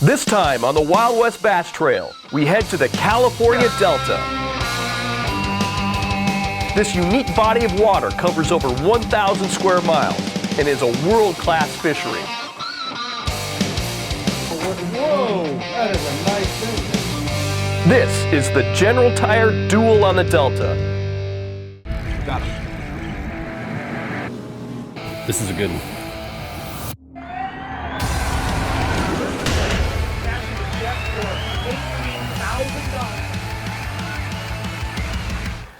This time on the Wild West Bass Trail, we head to the California Delta. This unique body of water covers over 1,000 square miles and is a world-class fishery. Whoa, that is a nice thing. This is the General Tire Duel on the Delta. Got it. This is a good one.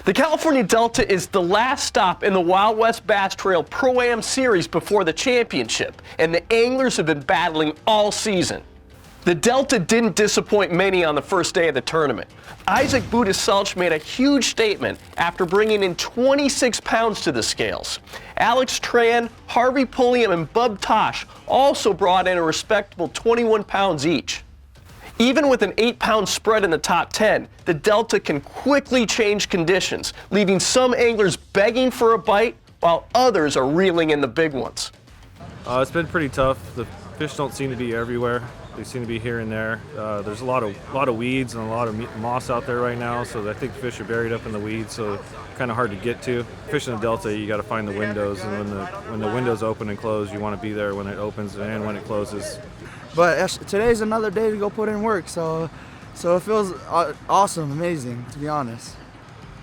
The California Delta is the last stop in the Wild West Bass Trail Pro-Am Series before the championship, and the anglers have been battling all season. The Delta didn't disappoint many on the first day of the tournament. Isaac Budiselch made a huge statement after bringing in 26 pounds to the scales. Alex Tran, Harvey Pulliam, and Bub Tosh also brought in a respectable 21 pounds each. Even with an 8-pound spread in the top 10, the Delta can quickly change conditions, leaving some anglers begging for a bite while others are reeling in the big ones. It's been pretty tough. The fish don't seem to be everywhere. They seem to be here and there. There's a lot of weeds and a lot of moss out there right now, so I think the fish are buried up in the weeds, so kind of hard to get to. Fish in the Delta, you got to find the windows, and when the windows open and close, you want to be there when it opens and when it closes. But today's another day to go put in work, so it feels awesome, amazing, to be honest.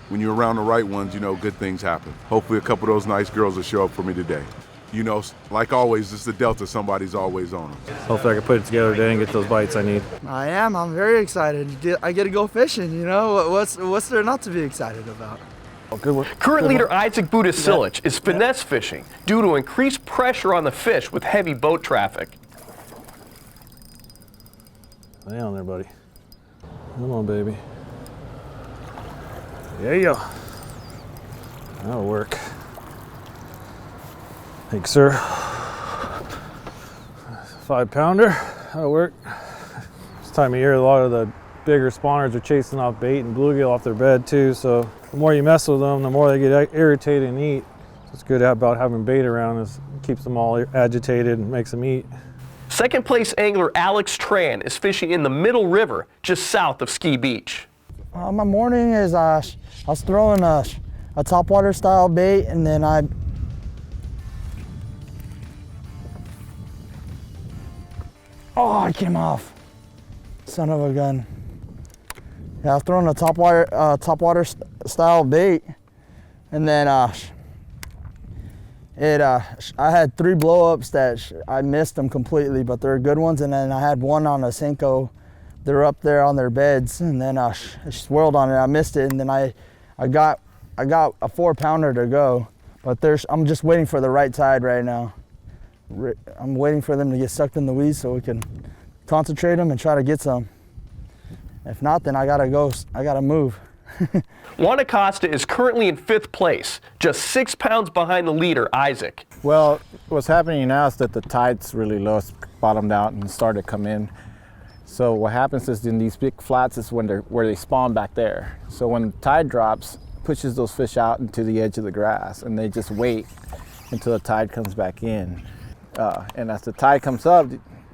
When you're around the right ones, you know good things happen. Hopefully a couple of those nice girls will show up for me today. You know, like always, it's the Delta, somebody's always on them. Hopefully I can put it together today and get those bites I need. I'm very excited. I get to go fishing, you know? What's there not to be excited about? Oh, good work. Current leader Isaac Budiselch is finesse fishing due to increased pressure on the fish with heavy boat traffic. Lay on there, buddy. Come on, baby. There you go. That'll work. Thanks, sir. 5-pounder. That'll work. This time of year, a lot of the bigger spawners are chasing off bait and bluegill off their bed too. So the more you mess with them, the more they get irritated and eat. So it's good about having bait around. It keeps them all agitated and makes them eat. Second place angler Alex Tran is fishing in the Middle River, just south of Ski Beach. My morning is I was throwing a topwater style bait, and then I came off. Son of a gun. Yeah, I was throwing a topwater style bait, and then I had 3 blow-ups that I missed them completely, but they're good ones. And then I had one on a Senko. They're up there on their beds, and then I swirled on it. I missed it, and then I got a 4-pounder to go. But I'm just waiting for the right tide right now. I'm waiting for them to get sucked in the weeds so we can concentrate them and try to get some. If not, then I gotta move. Juan Acosta is currently in 5th place, just 6 pounds behind the leader, Isaac. Well, what's happening now is that the tide's really low, it's bottomed out and started to come in. So what happens is in these big flats is where they spawn back there. So when the tide drops, pushes those fish out into the edge of the grass, and they just wait until the tide comes back in. And as the tide comes up,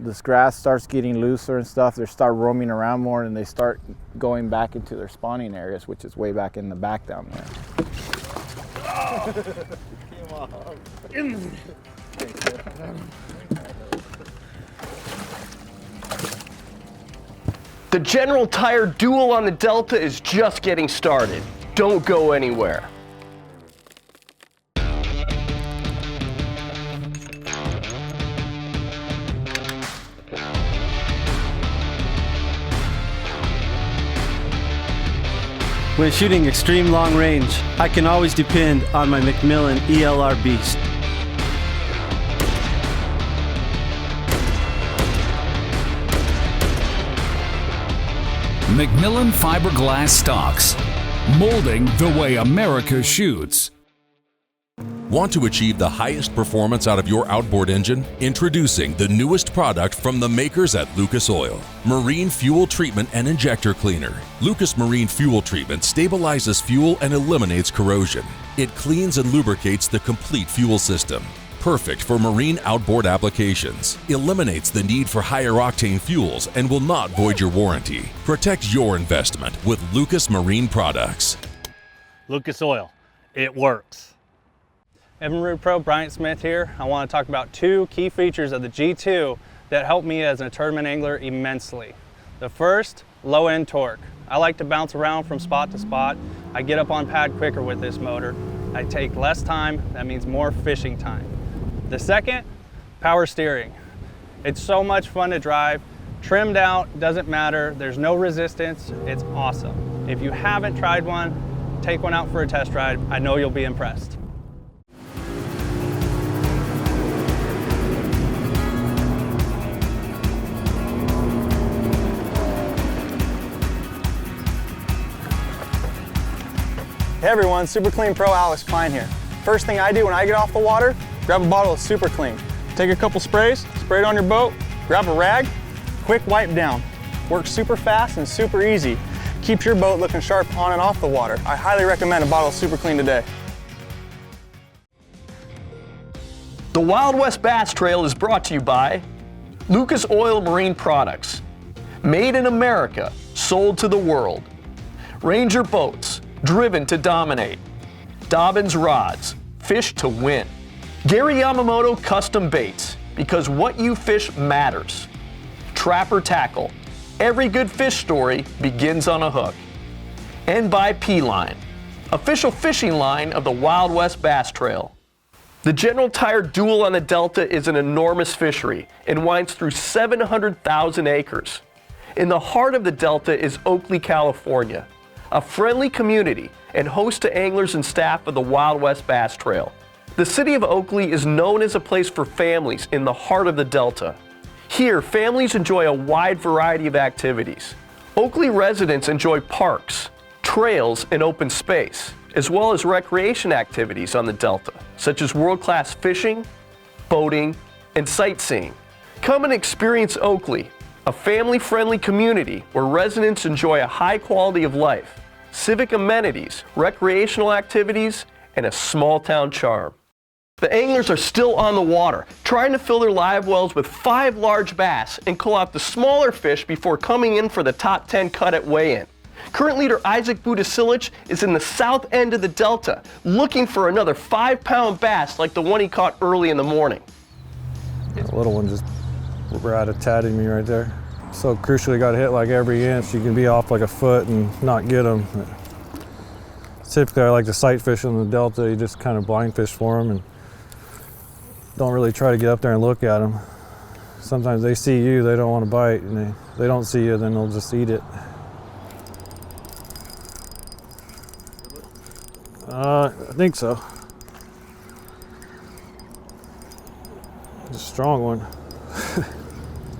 this grass starts getting looser and stuff. They start roaming around more, and they start going back into their spawning areas, which is way back in the back down there. The General Tire Duel on the Delta is just getting started. Don't go anywhere. When shooting extreme long range, I can always depend on my Macmillan ELR Beast. Macmillan fiberglass stocks, molding the way America shoots. Want to achieve the highest performance out of your outboard engine? Introducing the newest product from the makers at Lucas Oil, Marine Fuel Treatment and Injector Cleaner. Lucas Marine Fuel Treatment stabilizes fuel and eliminates corrosion. It cleans and lubricates the complete fuel system. Perfect for marine outboard applications. Eliminates the need for higher octane fuels and will not void your warranty. Protect your investment with Lucas Marine Products. Lucas Oil, it works. Evinrude Pro, Bryant Smith here. I want to talk about two key features of the G2 that help me as a tournament angler immensely. The first, low end torque. I like to bounce around from spot to spot. I get up on pad quicker with this motor. I take less time, that means more fishing time. The second, power steering. It's so much fun to drive. Trimmed out, doesn't matter, there's no resistance, it's awesome. If you haven't tried one, take one out for a test ride. I know you'll be impressed. Hey everyone, Super Clean Pro Alex Klein here. First thing I do when I get off the water, grab a bottle of Super Clean. Take a couple sprays, spray it on your boat, grab a rag, quick wipe down. Works super fast and super easy. Keeps your boat looking sharp on and off the water. I highly recommend a bottle of Super Clean today. The Wild West Bass Trail is brought to you by Lucas Oil Marine Products. Made in America, sold to the world. Ranger Boats, driven to dominate. Dobbins Rods, fish to win. Gary Yamamoto Custom Baits, because what you fish matters. Trapper Tackle, every good fish story begins on a hook. And by P-Line, official fishing line of the Wild West Bass Trail. The General Tire Duel on the Delta is an enormous fishery and winds through 700,000 acres. In the heart of the Delta is Oakley, California, a friendly community and host to anglers and staff of the Wild West Bass Trail. The city of Oakley is known as a place for families in the heart of the Delta. Here, families enjoy a wide variety of activities. Oakley residents enjoy parks, trails, and open space, as well as recreation activities on the Delta, such as world-class fishing, boating, and sightseeing. Come and experience Oakley, a family-friendly community where residents enjoy a high quality of life, civic amenities, recreational activities, and a small-town charm. The anglers are still on the water, trying to fill their live wells with 5 large bass and cull out the smaller fish before coming in for the top 10 cut at weigh-in. Current leader Isaac Budasilich is in the south end of the Delta, looking for another 5-pound bass like the one he caught early in the morning. The little one just right at tatted me right there. So crucially got hit like every inch. You can be off like a foot and not get them. Typically I like to sight fish in the Delta. You just kind of blind fish for them and don't really try to get up there and look at them. Sometimes they see you, they don't want to bite, and they don't see you, then they'll just eat it. I think so. It's a strong one.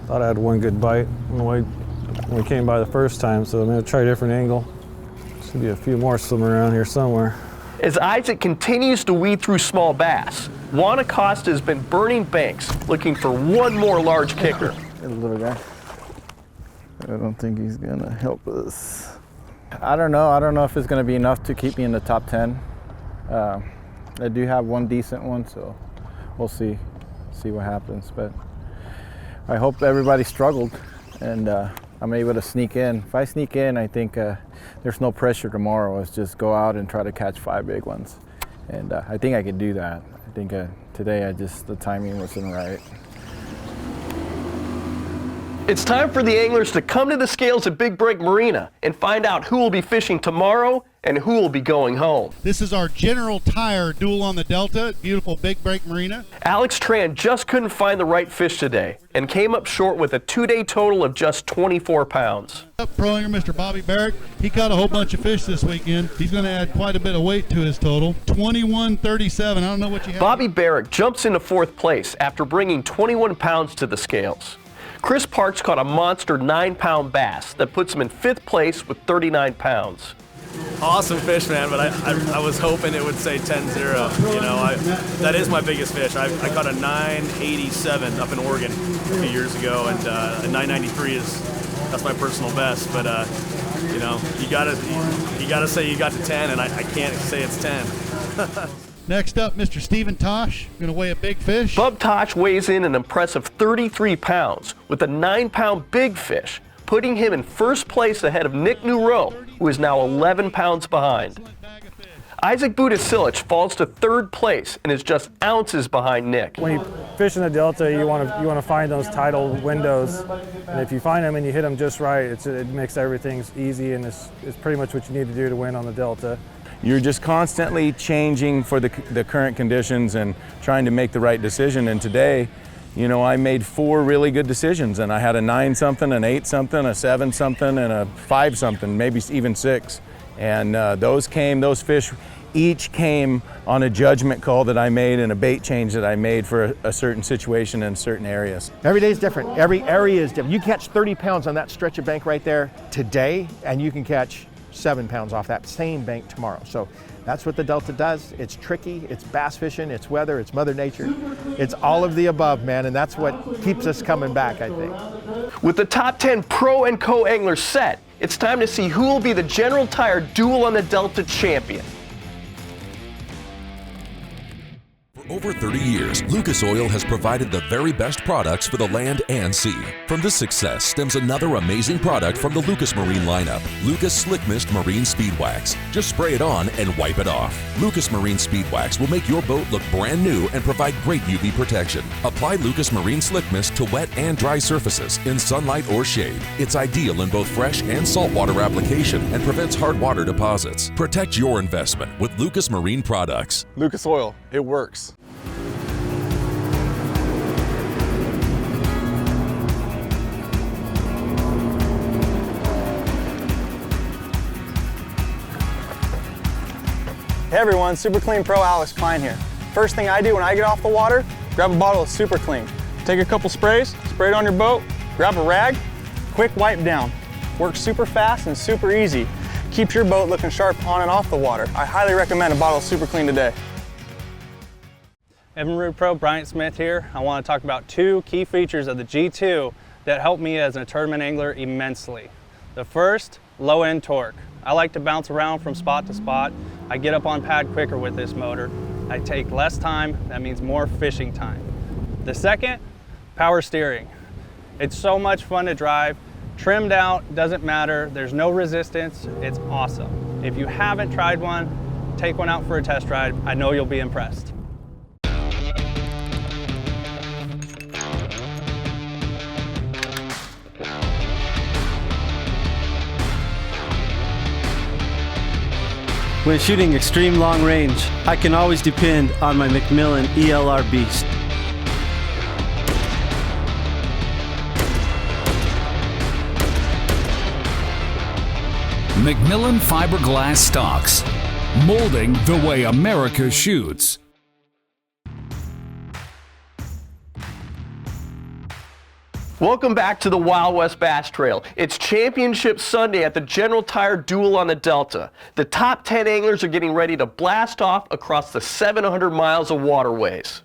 Thought I had one good bite when we came by the first time, so I'm going to try a different angle. Should be a few more swimming around here somewhere. As Isaac continues to weed through small bass, Juan Acosta has been burning banks, looking for one more large kicker. Hey, little guy. I don't think he's gonna help us. I don't know if it's gonna be enough to keep me in the top 10. I do have one decent one, so we'll see what happens. But I hope everybody struggled and I'm able to sneak in. If I sneak in, I think there's no pressure tomorrow. It's just go out and try to catch 5 big ones. And I think I can do that. I think today the timing wasn't right. It's time for the anglers to come to the scales at Big Break Marina and find out who will be fishing tomorrow and who will be going home. This is our General Tire Duel on the Delta, beautiful Big Break Marina. Alex Tran just couldn't find the right fish today and came up short with a 2-day total of just 24 pounds. Pro angler Mr. Bobby Barrick, he caught a whole bunch of fish this weekend. He's going to add quite a bit of weight to his total. 21.37. I don't know what you have. Bobby Barrick jumps into 4th place after bringing 21 pounds to the scales. Chris Parks caught a monster 9-pound bass that puts him in 5th place with 39 pounds. Awesome fish, man, but I was hoping it would say 10-0. You know, that is my biggest fish. I caught a 987 up in Oregon a few years ago, and a 993 that's my personal best. But you know, you gotta say you got to 10, and I can't say it's 10. Next up, Mr. Stephen Tosh, gonna weigh a big fish. Bub Tosh weighs in an impressive 33 pounds with a 9-pound big fish, putting him in first place ahead of Nick Nero, who is now 11 pounds behind. Isaac Budasilich falls to third place and is just ounces behind Nick. When you fish in the Delta, you want to find those tidal windows, and if you find them and you hit them just right, it makes everything easy, and it's pretty much what you need to do to win on the Delta. You're just constantly changing for the current conditions and trying to make the right decision. And today, you know, I made 4 really good decisions, and I had a 9-something, an 8-something, a 7-something, and a 5-something, maybe even 6. And those fish each came on a judgment call that I made and a bait change that I made for a certain situation in certain areas. Every day is different. Every area is different. You catch 30 pounds on that stretch of bank right there today, and you can catch 7 pounds off that same bank tomorrow. So that's what the Delta does. It's tricky, it's bass fishing, it's weather, it's Mother Nature. It's all of the above, man, and that's what keeps us coming back, I think. With the top 10 pro and co-anglers set, it's time to see who will be the General Tire Duel on the Delta champion. For over 30 years, Lucas Oil has provided the very best products for the land and sea. From this success stems another amazing product from the Lucas Marine lineup, Lucas Slick Mist Marine Speed Wax. Just spray it on and wipe it off. Lucas Marine Speed Wax will make your boat look brand new and provide great UV protection. Apply Lucas Marine Slick Mist to wet and dry surfaces in sunlight or shade. It's ideal in both fresh and saltwater application and prevents hard water deposits. Protect your investment with Lucas Marine products. Lucas Oil, it works. Hey everyone, Super Clean Pro Alex Klein here. First thing I do when I get off the water, grab a bottle of Super Clean. Take a couple sprays, spray it on your boat, grab a rag, quick wipe down. Works super fast and super easy. Keeps your boat looking sharp on and off the water. I highly recommend a bottle of Super Clean today. Evinrude Pro Bryant Smith here. I want to talk about 2 key features of the G2 that help me as a tournament angler immensely. The first, low end torque. I like to bounce around from spot to spot. I get up on pad quicker with this motor. I take less time, that means more fishing time. The second, power steering. It's so much fun to drive. Trimmed out, doesn't matter, there's no resistance, it's awesome. If you haven't tried one, take one out for a test ride. I know you'll be impressed. When shooting extreme long range, I can always depend on my Macmillan ELR Beast. Macmillan fiberglass stocks, molding the way America shoots. Welcome back to the Wild West Bass Trail. It's Championship Sunday at the General Tire Duel on the Delta. The top 10 anglers are getting ready to blast off across the 700 miles of waterways.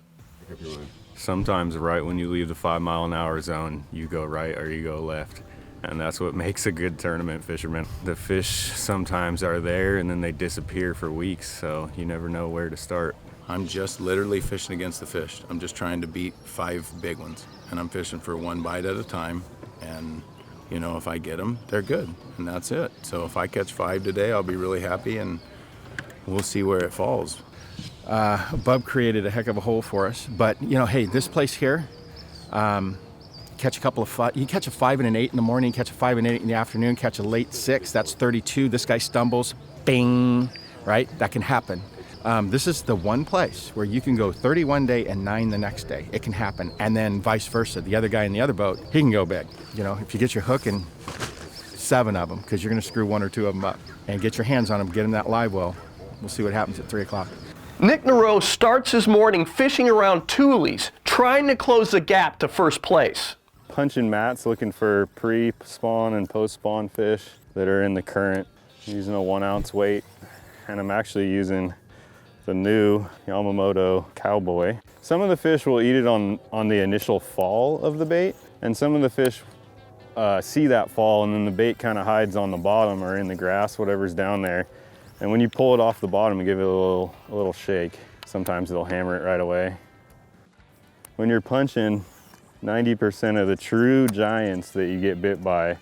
Sometimes right when you leave the 5-mile-an-hour zone, you go right or you go left. And that's what makes a good tournament fisherman. The fish sometimes are there and then they disappear for weeks, so you never know where to start. I'm just literally fishing against the fish. I'm just trying to beat 5 big ones. And I'm fishing for 1 bite at a time. And, you know, if I get them, they're good. And that's it. So if I catch 5 today, I'll be really happy and we'll see where it falls. Bub created a heck of a hole for us. But, you know, hey, this place here, catch a couple of 5. You can catch a 5 and an 8 in the morning, catch a 5 and an 8 in the afternoon, catch a late 6. That's 32. This guy stumbles, bing, right? That can happen. This is the one place where you can go 30 one day and 9 the next day. It can happen. And then vice versa. The other guy in the other boat, he can go big. You know, if you get your hook in 7 of them, because you're going to screw 1 or 2 of them up, and get your hands on them, get them that live well. We'll see what happens at 3 o'clock. Nick Nero starts his morning fishing around Thule's, trying to close the gap to first place. Punching mats, looking for pre-spawn and post-spawn fish that are in the current. Using a 1-ounce weight, and I'm actually using the new Yamamoto Cowboy. Some of the fish will eat it on the initial fall of the bait, and some of the fish see that fall, and then the bait kind of hides on the bottom or in the grass, whatever's down there. And when you pull it off the bottom and give it a little shake, Sometimes they'll hammer it right away. When you're punching, 90% of the true giants that you get bit by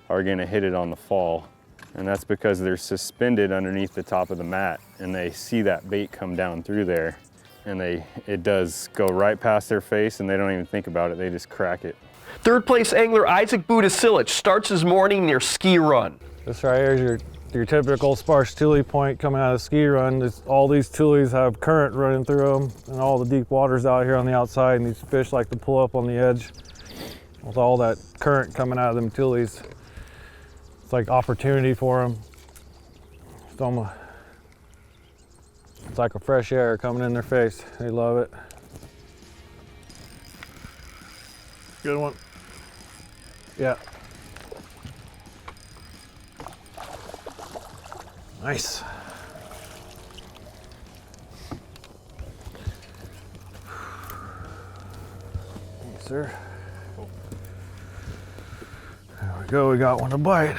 are gonna hit it on the fall. And that's because they're suspended underneath the top of the mat and they see that bait come down through there, and it does go right past their face and they don't even think about it, they just crack it. Third place angler Isaac Budasilich starts his morning near Ski Run. This right here is your typical sparse tule point coming out of Ski Run. All these tules have current running through them, and all the deep waters out here on the outside, and these fish like to pull up on the edge with all that current coming out of them tules. It's like opportunity for them. It's like a fresh air coming in their face. They love it. Good one. Yeah. Nice. Thanks, sir. There we go, we got one to bite.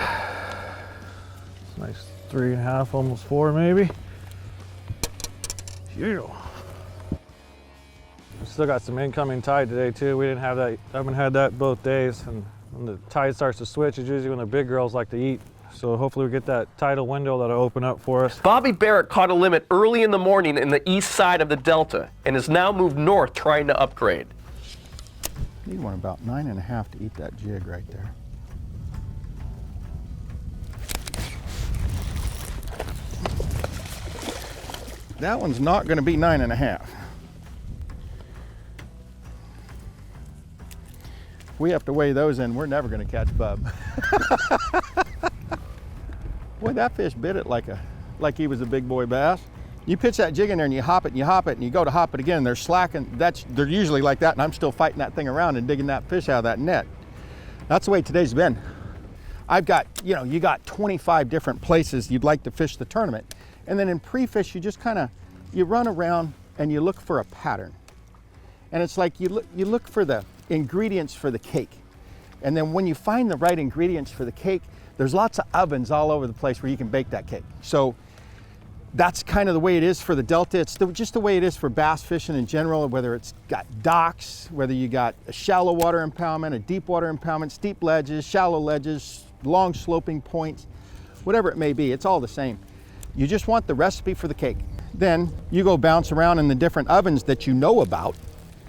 Nice 3.5, almost 4 maybe. Yeah. We still got some incoming tide today too. We didn't have that, haven't had that both days. And when the tide starts to switch, it's usually when the big girls like to eat. So hopefully we get that tidal window that'll open up for us. Bobby Barrett caught a limit early in the morning in the east side of the Delta and has now moved north trying to upgrade. Need one about 9.5 to eat that jig right there. That one's not going to be 9.5. We have to weigh those in, we're never going to catch bub. Boy, that fish bit it like he was a big boy bass. You pitch that jig in there and you hop it and you hop it and you go to hop it again and they're slacking. They're usually like that, and I'm still fighting that thing around and digging that fish out of that net. That's the way today's been. I've got, you got 25 different places you'd like to fish the tournament. And then in pre-fish, you just you run around and you look for a pattern. And it's like you look for the ingredients for the cake. And then when you find the right ingredients for the cake, there's lots of ovens all over the place where you can bake that cake. So that's kind of the way it is for the Delta. It's just the way it is for bass fishing in general, whether it's got docks, whether you got a shallow water impoundment, a deep water impoundment, steep ledges, shallow ledges, long sloping points, whatever it may be, it's all the same. You just want the recipe for the cake. Then you go bounce around in the different ovens that you know about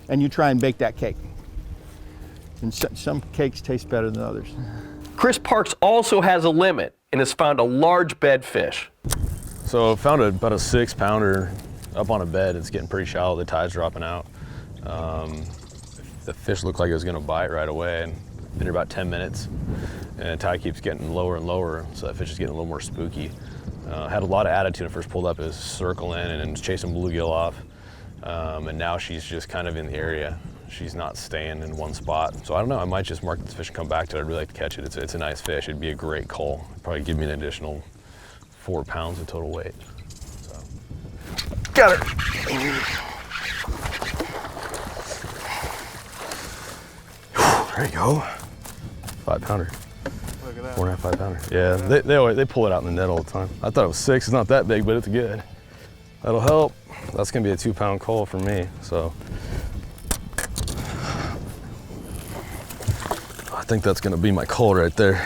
and you try and bake that cake. And some cakes taste better than others. Chris Parks also has a limit and has found a large bedfish. So I found about a 6-pounder up on a bed. It's getting pretty shallow, the tide's dropping out. The fish looked like it was gonna bite right away, and been here about 10 minutes. And the tide keeps getting lower and lower, so that fish is getting a little more spooky. Had a lot of attitude when it first pulled up. It was circling and chasing bluegill off. And now she's just kind of in the area. She's not staying in one spot. So I don't know, I might just mark this fish and come back to it. I'd really like to catch it. It's a nice fish. It'd be a great cull. It'd probably give me an additional 4 pounds of total weight. So. Got her. There you go. 5-pounder. Look at that. 4.5, 5-pounder. Yeah, they pull it out in the net all the time. I thought it was 6. It's not that big, but it's good. That'll help. That's gonna be a 2-pound cull for me. So I think that's gonna be my cull right there.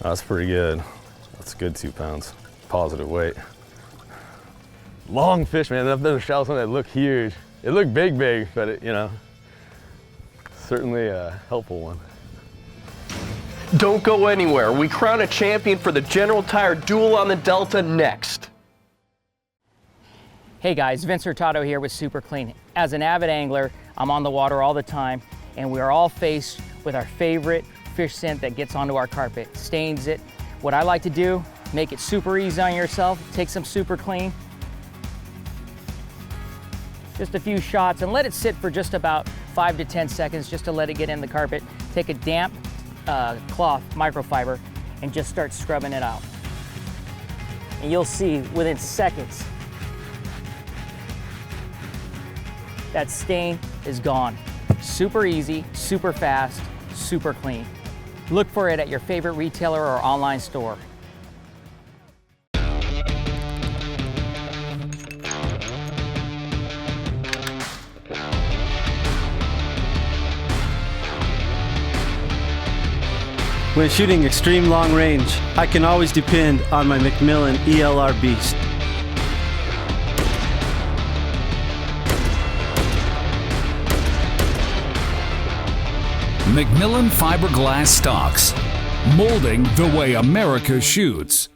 That's pretty good. That's a good 2 pounds. Positive weight. Long fish, man. I've never shot something that looked huge. It looked big, but it, certainly a helpful one. Don't go anywhere. We crown a champion for the General Tire Duel on the Delta next. Hey guys, Vince Hurtado here with Super Clean. As an avid angler, I'm on the water all the time, and we are all faced with our favorite fish scent that gets onto our carpet, stains it. What I like to do, make it super easy on yourself, take some Super Clean, just a few shots, and let it sit for just about 5 to 10 seconds just to let it get in the carpet. Take a damp cloth, microfiber, and just start scrubbing it out. And you'll see within seconds, that stain is gone. Super easy, super fast, super clean. Look for it at your favorite retailer or online store. When shooting extreme long range, I can always depend on my Macmillan ELR Beast. Macmillan fiberglass stocks, molding the way America shoots.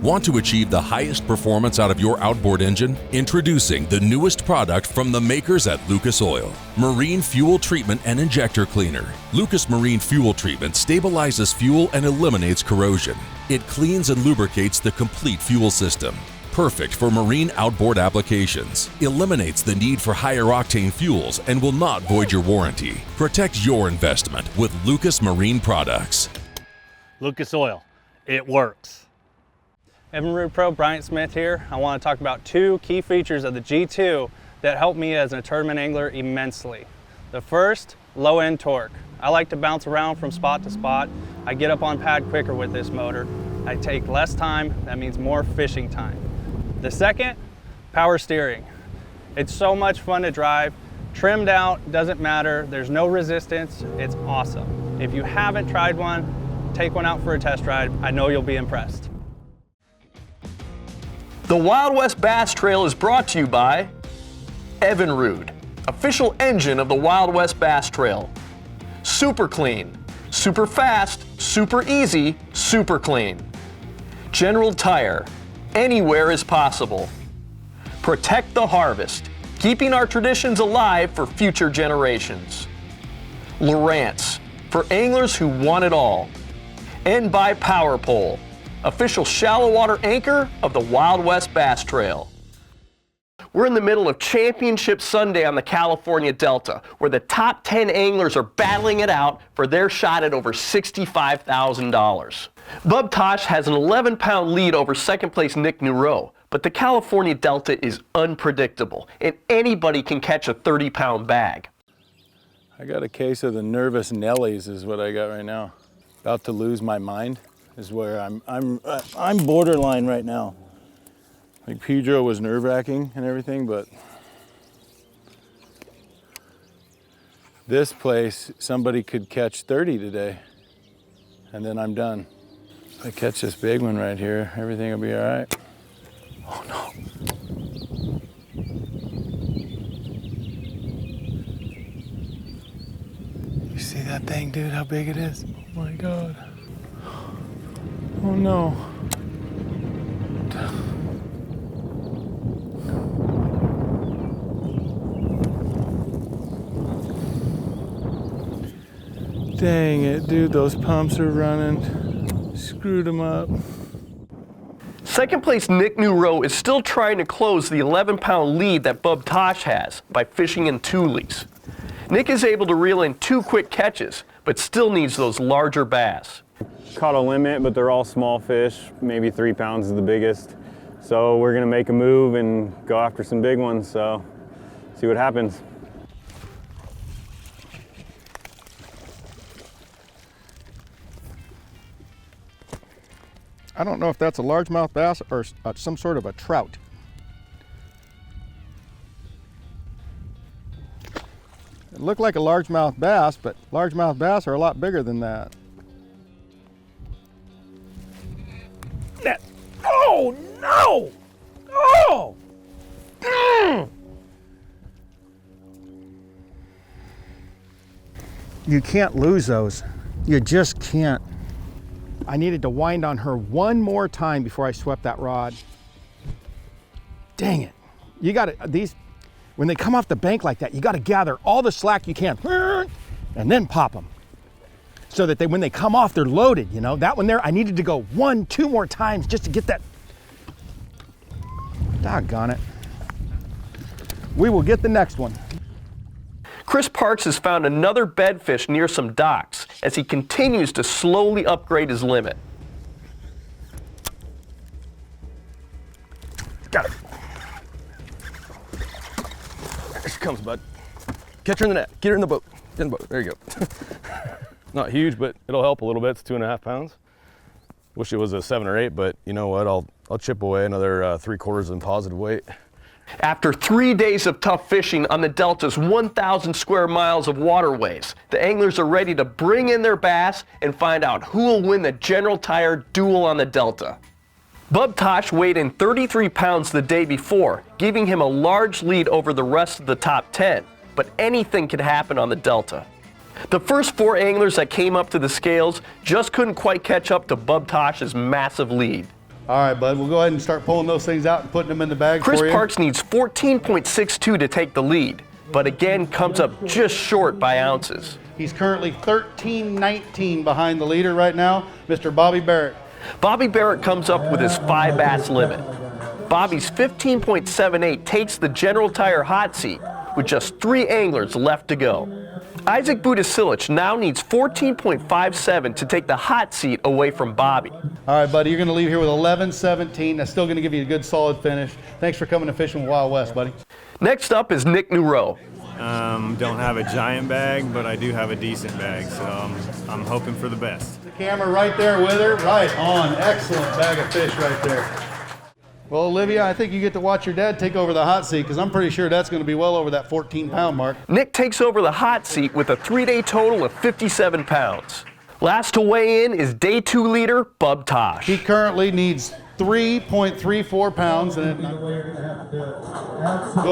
Want to achieve the highest performance out of your outboard engine? Introducing the newest product from the makers at Lucas Oil, Marine Fuel Treatment and Injector Cleaner. Lucas Marine Fuel Treatment stabilizes fuel and eliminates corrosion. It cleans and lubricates the complete fuel system. Perfect for marine outboard applications. Eliminates the need for higher octane fuels and will not void your warranty. Protect your investment with Lucas Marine products. Lucas Oil, it works. Evinrude Pro, Bryant Smith here. I want to talk about two key features of the G2 that help me as a tournament angler immensely. The first, low end torque. I like to bounce around from spot to spot. I get up on pad quicker with this motor. I take less time, that means more fishing time. The second, power steering. It's so much fun to drive. Trimmed out, doesn't matter. There's no resistance, it's awesome. If you haven't tried one, take one out for a test ride. I know you'll be impressed. The Wild West Bass Trail is brought to you by Evinrude, official engine of the Wild West Bass Trail. Super clean, super fast, super easy, super clean. General Tire, anywhere is possible. Protect the harvest, keeping our traditions alive for future generations. LOWRANCE, for anglers who want it all. And by Power Pole, official shallow water anchor of the Wild West Bass Trail. We're in the middle of Championship Sunday on the California Delta, where the top 10 anglers are battling it out for their shot at over $65,000. Bub Tosh has an 11-pound lead over second place Nick Nero, but the California Delta is unpredictable, and anybody can catch a 30-pound bag. I got a case of the nervous Nellies is what I got right now. About to lose my mind is where I'm borderline right now. Like Pedro was nerve-wracking and everything, but this place, somebody could catch 30 today, and then I'm done. If I catch this big one right here, everything will be all right. Oh no. You see that thing, dude, how big it is? Oh my God. Oh no. Dang it, dude, those pumps are running. Screwed them up. Second place Nick Nero is still trying to close the 11-pound lead that Bub Tosh has by fishing in toolies. Nick is able to reel in 2 quick catches, but still needs those larger bass. Caught a limit, but they're all small fish. Maybe 3 pounds is the biggest. So we're gonna make a move and go after some big ones, so see what happens. I don't know if that's a largemouth bass or some sort of a trout. It looked like a largemouth bass, but largemouth bass are a lot bigger than that. Oh no! Oh! You can't lose those. You just can't. I needed to wind on her one more time before I swept that rod. Dang it. You gotta, when they come off the bank like that, you gotta gather all the slack you can and then pop them. So that when they come off, they're loaded, you know? That one there, I needed to go 1, 2 more times just to get that. Doggone it. We will get the next one. Chris Parks has found another bedfish near some docks as he continues to slowly upgrade his limit. Got it. Here she comes, bud. Catch her in the net. Get her in the boat. Get in the boat. There you go. Not huge, but it'll help a little bit. It's 2.5 pounds. Wish it was a 7 or 8, but you know what? I'll chip away another 3/4 in positive weight. After 3 days of tough fishing on the Delta's 1,000 square miles of waterways, the anglers are ready to bring in their bass and find out who will win the General Tire Duel on the Delta. Bub Tosh weighed in 33 pounds the day before, giving him a large lead over the rest of the top 10, but anything could happen on the Delta. The first 4 anglers that came up to the scales just couldn't quite catch up to Bub Tosh's massive lead. All right, bud, we'll go ahead and start pulling those things out and putting them in the bag Chris for you. Parks needs 14.62 to take the lead, but again comes up just short by ounces. He's currently 13-19 behind the leader right now, Mr. Bobby Barrett. Bobby Barrett comes up with his 5 bass limit. Bobby's 15.78 takes the General Tire hot seat with just 3 anglers left to go. Isaac Budasilich now needs 14.57 to take the hot seat away from Bobby. All right, buddy, you're going to leave here with 11-17. That's still going to give you a good solid finish. Thanks for coming to Fishing with Wild West, buddy. Next up is Nick Nero. Don't have a giant bag, but I do have a decent bag, so I'm hoping for the best. The camera right there with her, right on. Excellent bag of fish right there. Well, Olivia, I think you get to watch your dad take over the hot seat because I'm pretty sure that's going to be well over that 14-pound mark. Nick takes over the hot seat with a 3-day total of 57 pounds. Last to weigh in is day 2 leader, Bub Tosh. He currently needs 3.34 pounds. And go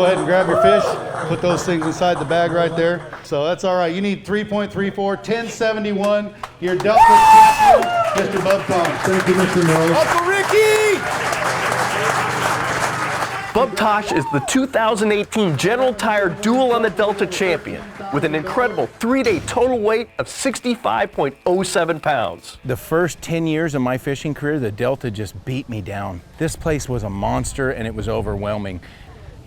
ahead and grab your fish. Put those things inside the bag right there. So that's all right. You need 3.34, 1071. Your Delta champion, Mr. Bub Tosh. Thank you, Mr. Miller. Uncle Ricky! Bub Tosh is the 2018 General Tire Duel on the Delta champion with an incredible 3-day total weight of 65.07 pounds. The first 10 years of my fishing career, the Delta just beat me down. This place was a monster and it was overwhelming.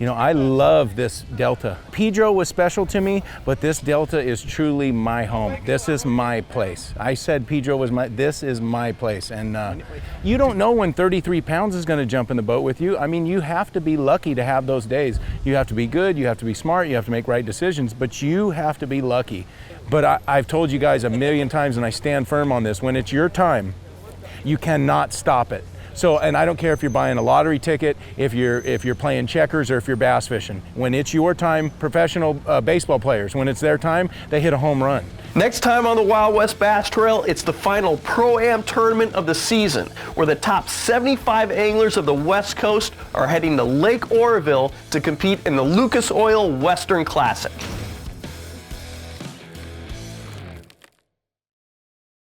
You know, I love this Delta. Pedro was special to me, but this Delta is truly my home. This is my place. I said Pedro was this is my place. And you don't know when 33 pounds is gonna jump in the boat with you. I mean, you have to be lucky to have those days. You have to be good, you have to be smart, you have to make right decisions, but you have to be lucky. But I've told you guys a million times, and I stand firm on this, when it's your time, you cannot stop it. So, and I don't care if you're buying a lottery ticket, if you're playing checkers, or if you're bass fishing. When it's your time, professional baseball players, when it's their time, they hit a home run. Next time on the Wild West Bass Trail, it's the final Pro-Am tournament of the season, where the top 75 anglers of the West Coast are heading to Lake Oroville to compete in the Lucas Oil Western Classic.